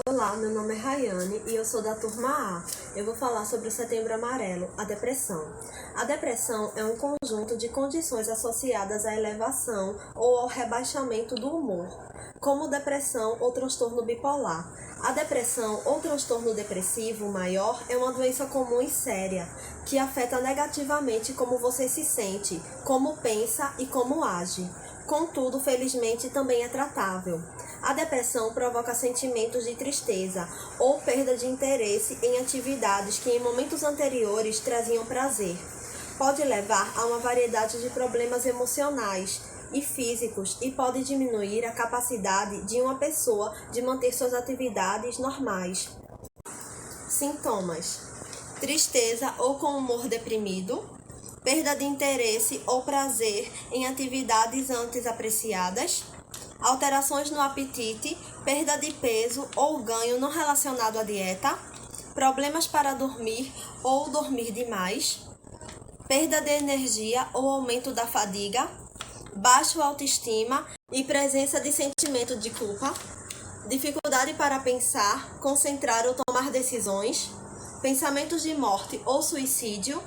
Olá, meu nome é Rayane e eu sou da turma A. Eu vou falar sobre o Setembro Amarelo, a depressão. A depressão é um conjunto de condições associadas à elevação ou ao rebaixamento do humor, como depressão ou transtorno bipolar. A depressão ou transtorno depressivo maior é uma doença comum e séria, que afeta negativamente como você se sente, como pensa e como age. Contudo, felizmente, também é tratável. A depressão provoca sentimentos de tristeza ou perda de interesse em atividades que em momentos anteriores traziam prazer. Pode levar a uma variedade de problemas emocionais e físicos e pode diminuir a capacidade de uma pessoa de manter suas atividades normais. Sintomas: tristeza ou com humor deprimido, perda de interesse ou prazer em atividades antes apreciadas, alterações no apetite, perda de peso ou ganho não relacionado à dieta, problemas para dormir ou dormir demais, perda de energia ou aumento da fadiga, baixa autoestima e presença de sentimento de culpa, dificuldade para pensar, concentrar ou tomar decisões, pensamentos de morte ou suicídio.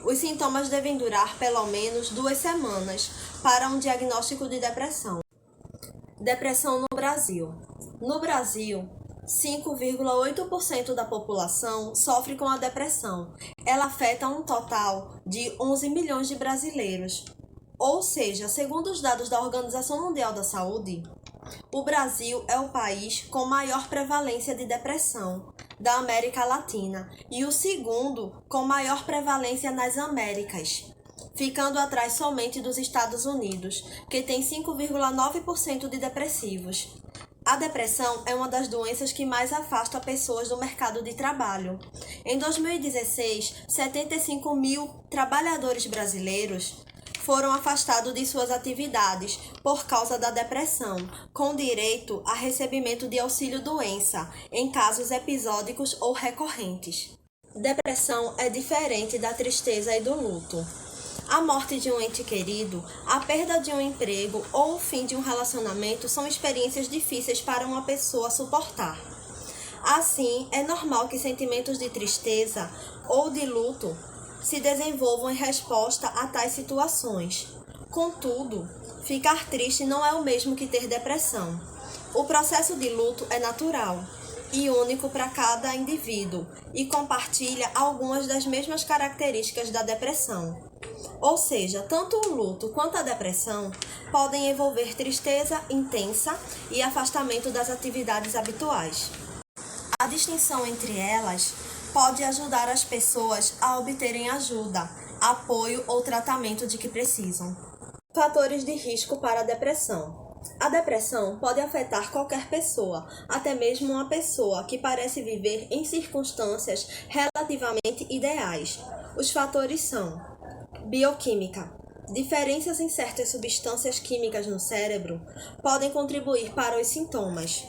Os sintomas devem durar pelo menos 2 semanas para um diagnóstico de depressão. Depressão no Brasil. No Brasil, 5,8% da população sofre com a depressão. Ela afeta um total de 11 milhões de brasileiros. Ou seja, segundo os dados da Organização Mundial da Saúde, o Brasil é o país com maior prevalência de depressão da América Latina e o segundo com maior prevalência nas Américas, ficando atrás somente dos Estados Unidos, que tem 5,9% de depressivos. A depressão é uma das doenças que mais afasta pessoas do mercado de trabalho. Em 2016, 75 mil trabalhadores brasileiros foram afastados de suas atividades por causa da depressão, com direito a recebimento de auxílio-doença em casos episódicos ou recorrentes. Depressão é diferente da tristeza e do luto. A morte de um ente querido, a perda de um emprego ou o fim de um relacionamento são experiências difíceis para uma pessoa suportar. Assim, é normal que sentimentos de tristeza ou de luto se desenvolvam em resposta a tais situações. Contudo, ficar triste não é o mesmo que ter depressão. O processo de luto é natural e único para cada indivíduo e compartilha algumas das mesmas características da depressão. Ou seja, tanto o luto quanto a depressão podem envolver tristeza intensa e afastamento das atividades habituais. A distinção entre elas pode ajudar as pessoas a obterem ajuda, apoio ou tratamento de que precisam. Fatores de risco para a depressão. A depressão pode afetar qualquer pessoa, até mesmo uma pessoa que parece viver em circunstâncias relativamente ideais. Os fatores são: bioquímica. Diferenças em certas substâncias químicas no cérebro podem contribuir para os sintomas.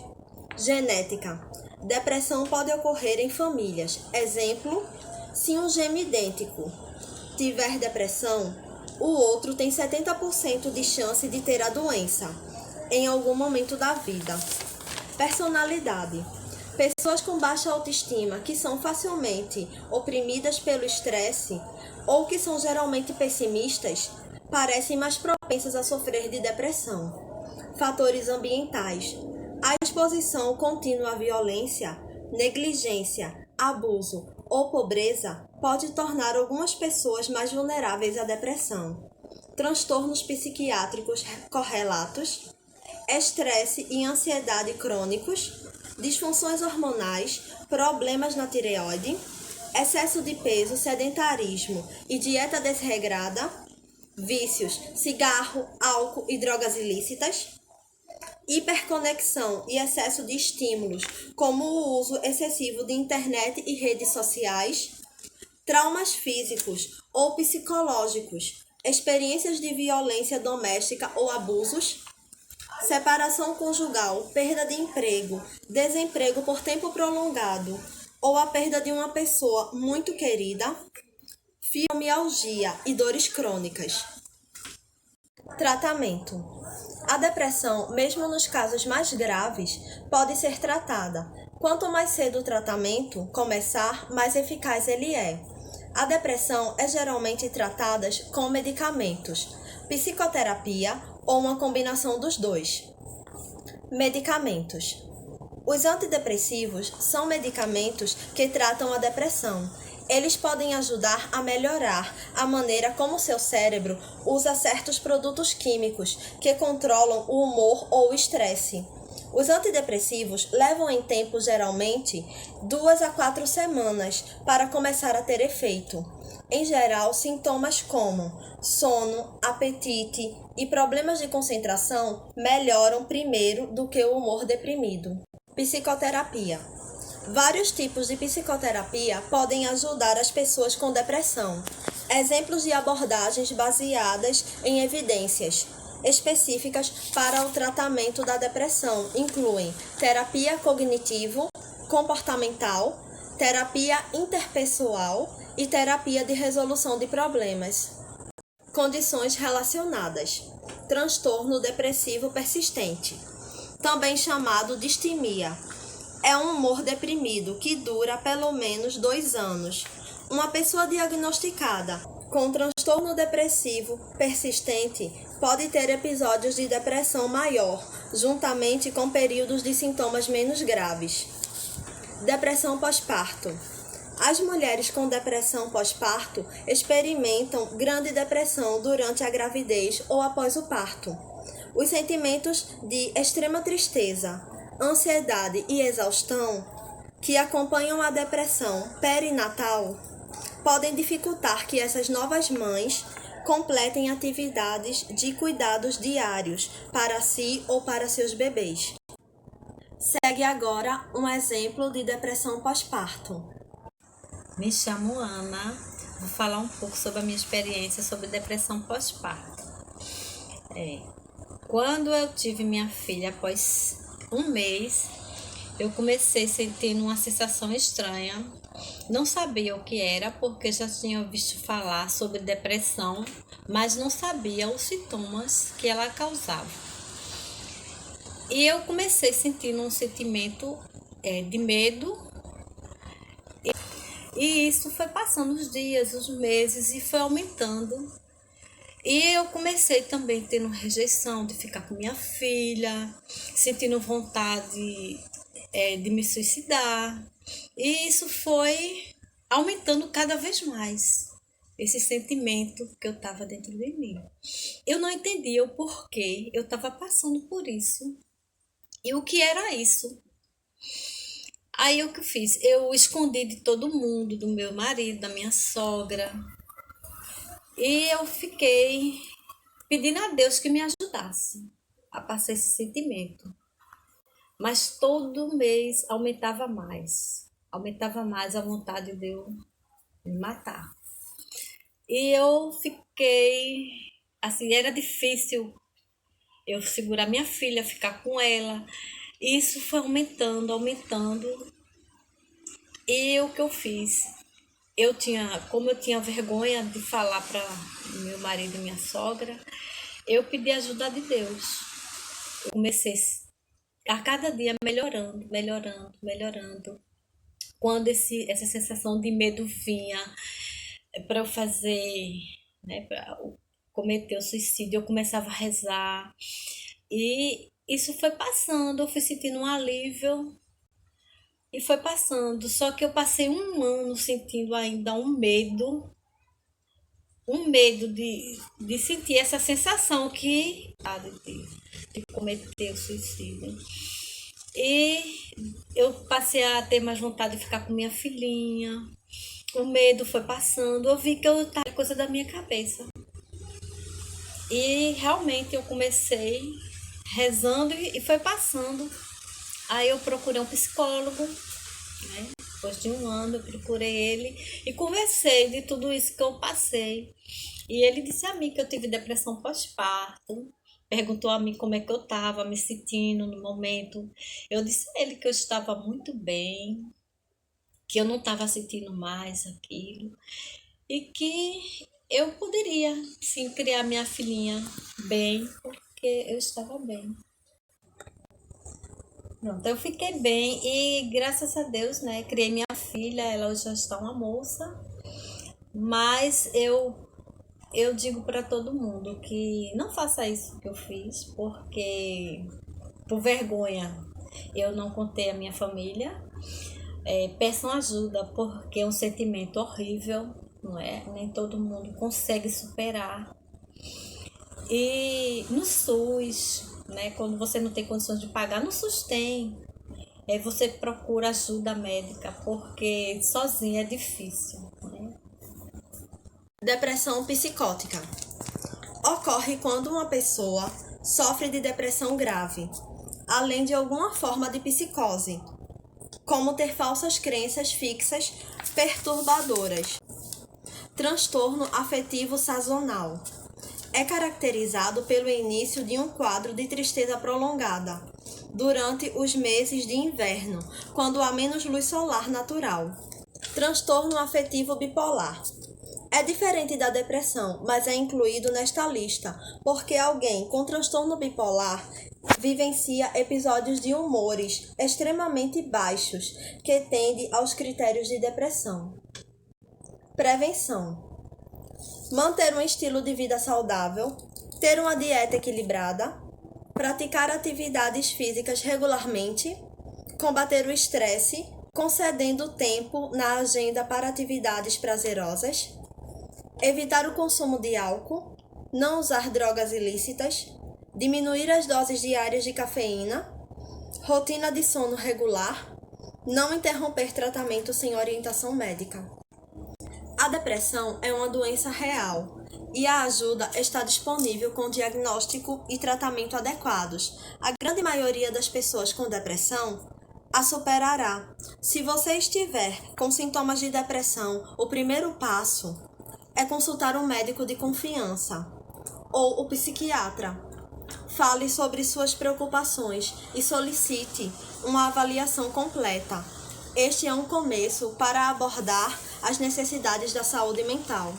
Genética. Depressão pode ocorrer em famílias. Exemplo, se um gêmeo idêntico tiver depressão, o outro tem 70% de chance de ter a doença em algum momento da vida. Personalidade. Pessoas com baixa autoestima, que são facilmente oprimidas pelo estresse ou que são geralmente pessimistas, parecem mais propensas a sofrer de depressão. Fatores ambientais. A exposição contínua à violência, negligência, abuso ou pobreza pode tornar algumas pessoas mais vulneráveis à depressão. Transtornos psiquiátricos correlatos, estresse e ansiedade crônicos, disfunções hormonais, problemas na tireoide, excesso de peso, sedentarismo e dieta desregrada, vícios, cigarro, álcool e drogas ilícitas, hiperconexão e excesso de estímulos, como o uso excessivo de internet e redes sociais, traumas físicos ou psicológicos, experiências de violência doméstica ou abusos, separação conjugal, perda de emprego, desemprego por tempo prolongado ou a perda de uma pessoa muito querida, fibromialgia e dores crônicas. Tratamento. A depressão, mesmo nos casos mais graves, pode ser tratada Quanto mais cedo o tratamento começar, mais eficaz ele é. A depressão é geralmente tratada com medicamentos, psicoterapia ou uma combinação dos dois. Medicamentos. Os antidepressivos são medicamentos que tratam a depressão. Eles podem ajudar a melhorar a maneira como seu cérebro usa certos produtos químicos que controlam o humor ou o estresse. Os antidepressivos levam em tempo geralmente 2 a 4 semanas para começar a ter efeito. Em geral, sintomas como sono, apetite e problemas de concentração melhoram primeiro do que o humor deprimido. Psicoterapia. Vários tipos de psicoterapia podem ajudar as pessoas com depressão. Exemplos de abordagens baseadas em evidências específicas para o tratamento da depressão incluem terapia cognitivo-comportamental, terapia interpessoal e terapia de resolução de problemas. Condições relacionadas. Transtorno depressivo persistente, também chamado distimia. É um humor deprimido que dura pelo menos 2 anos. Uma pessoa diagnosticada com transtorno depressivo persistente pode ter episódios de depressão maior, juntamente com períodos de sintomas menos graves. Depressão pós-parto. As mulheres com depressão pós-parto experimentam grande depressão durante a gravidez ou após o parto. Os sentimentos de extrema tristeza, ansiedade e exaustão que acompanham a depressão perinatal podem dificultar que essas novas mães completem atividades de cuidados diários para si ou para seus bebês. Segue agora um exemplo de depressão pós-parto. Me chamo Ana, vou falar um pouco sobre a minha experiência sobre depressão pós-parto. Quando eu tive minha filha, após um mês, eu comecei sentindo uma sensação estranha. Não sabia o que era, porque já tinha visto falar sobre depressão, mas não sabia os sintomas que ela causava. E eu comecei sentindo um sentimento de medo. E isso foi passando os dias, os meses e foi aumentando. E eu comecei também tendo rejeição de ficar com minha filha, sentindo vontade de me suicidar. E isso foi aumentando cada vez mais, esse sentimento que eu estava dentro de mim. Eu não entendia o porquê eu estava passando por isso e o que era isso. Aí o que eu fiz? Eu escondi de todo mundo, do meu marido, da minha sogra. E eu fiquei pedindo a Deus que me ajudasse a passar esse sentimento. Mas todo mês aumentava mais a vontade de eu me matar. E eu fiquei, assim, era difícil eu segurar minha filha, ficar com ela. E isso foi aumentando. E o que eu fiz? Como eu tinha vergonha de falar para meu marido e minha sogra, eu pedi ajuda de Deus. Eu comecei a cada dia melhorando. Quando essa sensação de medo vinha para eu fazer, para cometer o suicídio, eu começava a rezar. E isso foi passando, eu fui sentindo um alívio. E foi passando, só que eu passei um ano sentindo ainda um medo de sentir essa sensação de cometer o suicídio. E eu passei a ter mais vontade de ficar com minha filhinha, o medo foi passando, eu vi que eu estava coisa da minha cabeça. E realmente eu comecei rezando e foi passando. Aí eu procurei um psicólogo, né? Depois de um ano eu procurei ele e conversei de tudo isso que eu passei. E ele disse a mim que eu tive depressão pós-parto, perguntou a mim como é que eu estava me sentindo no momento. Eu disse a ele que eu estava muito bem, que eu não estava sentindo mais aquilo e que eu poderia sim criar minha filhinha bem, porque eu estava bem. Pronto, eu fiquei bem e graças a Deus, né, criei minha filha, ela hoje já está uma moça, mas eu digo para todo mundo que não faça isso que eu fiz, porque por vergonha eu não contei a minha família. Peçam ajuda, porque é um sentimento horrível, não é? Nem todo mundo consegue superar. E no SUS, né, quando você não tem condições de pagar, no SUS tem. Você procura ajuda médica, porque sozinha é difícil, né? Depressão psicótica. Ocorre quando uma pessoa sofre de depressão grave, além de alguma forma de psicose, como ter falsas crenças fixas perturbadoras. Transtorno afetivo sazonal. É caracterizado pelo início de um quadro de tristeza prolongada, durante os meses de inverno, quando há menos luz solar natural. Transtorno afetivo bipolar. É diferente da depressão, mas é incluído nesta lista, porque alguém com transtorno bipolar vivencia episódios de humores extremamente baixos, que tendem aos critérios de depressão. Prevenção. Manter um estilo de vida saudável, ter uma dieta equilibrada, praticar atividades físicas regularmente, combater o estresse, concedendo tempo na agenda para atividades prazerosas, evitar o consumo de álcool, não usar drogas ilícitas, diminuir as doses diárias de cafeína, rotina de sono regular, não interromper tratamento sem orientação médica. A depressão é uma doença real e a ajuda está disponível com diagnóstico e tratamento adequados. A grande maioria das pessoas com depressão a superará. Se você estiver com sintomas de depressão, o primeiro passo é consultar um médico de confiança ou o psiquiatra. Fale sobre suas preocupações e solicite uma avaliação completa. Este é um começo para abordar as necessidades da saúde mental.